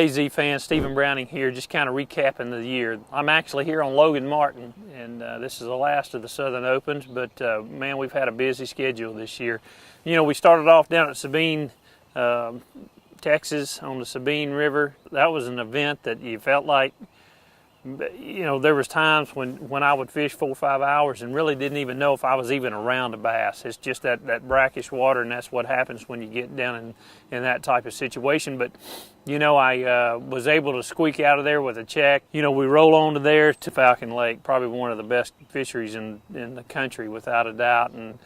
Hey Z fans, Stephen Browning here, just kind of recapping the year. I'm actually here on Logan Martin, and this is the last of the Southern Opens, but man, we've had a busy schedule this year. You know, we started off down at Sabine, Texas on the Sabine River. That was an event that you felt like, you know, there was times when I would fish 4 or 5 hours and really didn't even know if I was even around a bass. It's just that brackish water, and that's what happens when you get down in that type of situation. But, you know, I was able to squeak out of there with a check. You know, we roll on to there to Falcon Lake, probably one of the best fisheries in the country without a doubt. And,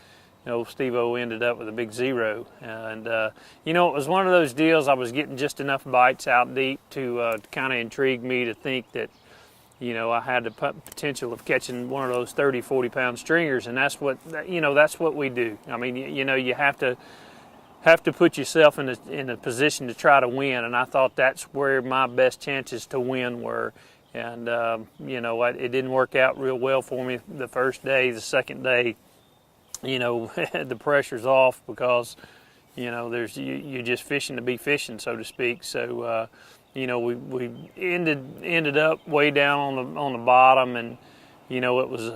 you know, Steve-O ended up with a big 0. And, you know, it was one of those deals. I was getting just enough bites out deep to kind of intrigue me to think that, you know, I had the potential of catching one of those 30, 40-pound stringers, and that's what, you know, that's what we do. I mean, you know, you have to put yourself in a position to try to win, and I thought that's where my best chances to win were. And, you know, it didn't work out real well for me the first day. The second day, you know, the pressure's off because, you know, you're just fishing to be fishing, so to speak. So, you know, we ended up way down on the bottom, and you know, it was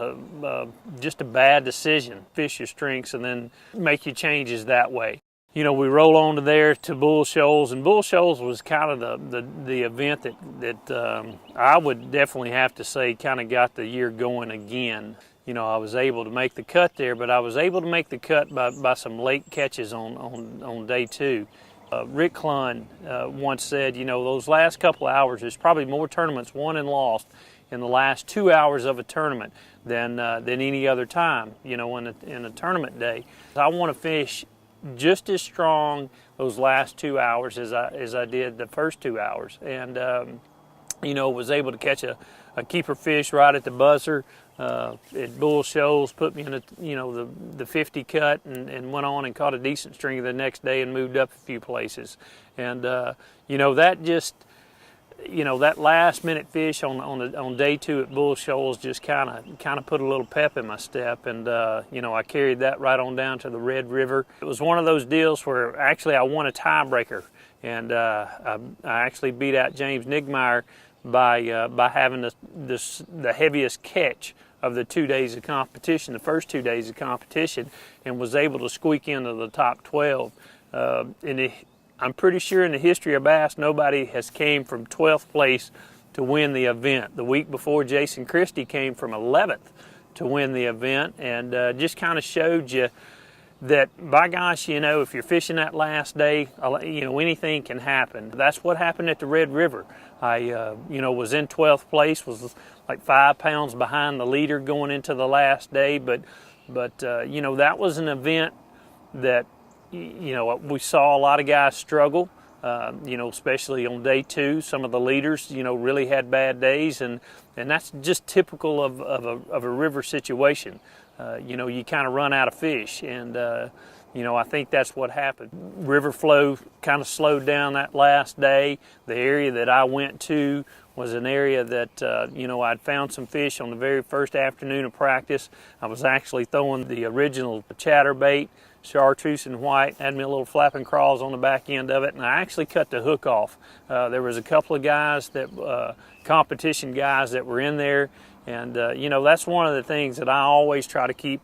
just a bad decision. Fish your strengths and then make your changes that way. You know, we roll on to there to Bull Shoals, and Bull Shoals was kind of the event that I would definitely have to say kind of got the year going again. You know, I was able to make the cut there, but I was able to make the cut by some late catches on day 2. Rick Clunn once said, you know, those last couple of hours, there's probably more tournaments won and lost in the last 2 hours of a tournament than any other time, you know, in a tournament day. I want to fish just as strong those last 2 hours as I did the first 2 hours. And, you know, was able to catch a keeper fish right at the buzzer at Bull Shoals, put me in the 50 cut, and went on and caught a decent stringer the next day and moved up a few places. And you know, that just, you know, that last minute fish on day 2 at Bull Shoals just kind of put a little pep in my step, and you know, I carried that right on down to the Red River. It was one of those deals where actually I won a tiebreaker, and I actually beat out James Nigmeyer by having the heaviest catch of the 2 days of competition, the first 2 days of competition, and was able to squeak into the top 12. I'm pretty sure in the history of bass, nobody has came from 12th place to win the event. The week before, Jason Christie came from 11th to win the event, and just kind of showed you that, by gosh, you know, if you're fishing that last day, you know, anything can happen. That's what happened at the Red River. I, you know, was in 12th place, was like 5 pounds behind the leader going into the last day, but you know, that was an event that, you know, we saw a lot of guys struggle, you know, especially on day 2. Some of the leaders, you know, really had bad days, and that's just typical of a river situation. You know, you kind of run out of fish, and you know, I think that's what happened. River flow kind of slowed down that last day. The area that I went to was an area that, you know, I'd found some fish on the very first afternoon of practice. I was actually throwing the original chatterbait, chartreuse and white, had me a little flapping crawls on the back end of it, and I actually cut the hook off. There was a couple of guys that, competition guys that were in there, and, you know, that's one of the things that I always try to keep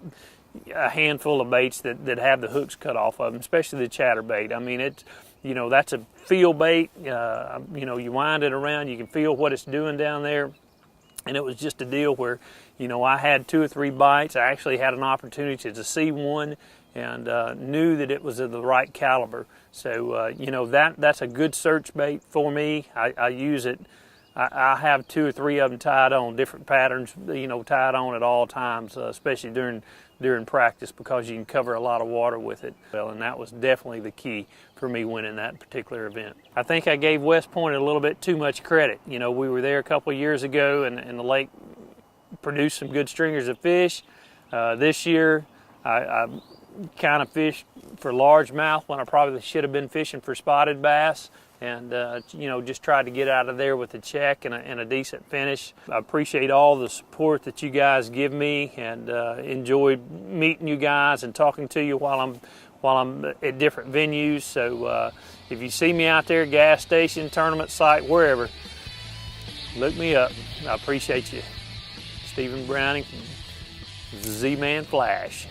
a handful of baits that have the hooks cut off of them, especially the chatterbait. I mean, it's, you know, that's a feel bait. You know, you wind it around, you can feel what it's doing down there. And it was just a deal where, you know, I had 2 or 3 bites. I actually had an opportunity to see one, and knew that it was of the right caliber. So, you know, that's a good search bait for me. I use it. I have 2 or 3 of them tied on, different patterns, you know, tied on at all times, especially during practice, because you can cover a lot of water with it. Well, and that was definitely the key for me winning that particular event. I think I gave West Point a little bit too much credit. You know, we were there a couple of years ago, and the lake produced some good stringers of fish. This year, I kind of fished for largemouth when I probably should have been fishing for spotted bass. And, you know, just tried to get out of there with a check and a decent finish. I appreciate all the support that you guys give me, and enjoyed meeting you guys and talking to you while while I'm at different venues. So if you see me out there, gas station, tournament site, wherever, look me up. I appreciate you. Stephen Browning, Z-Man Flash.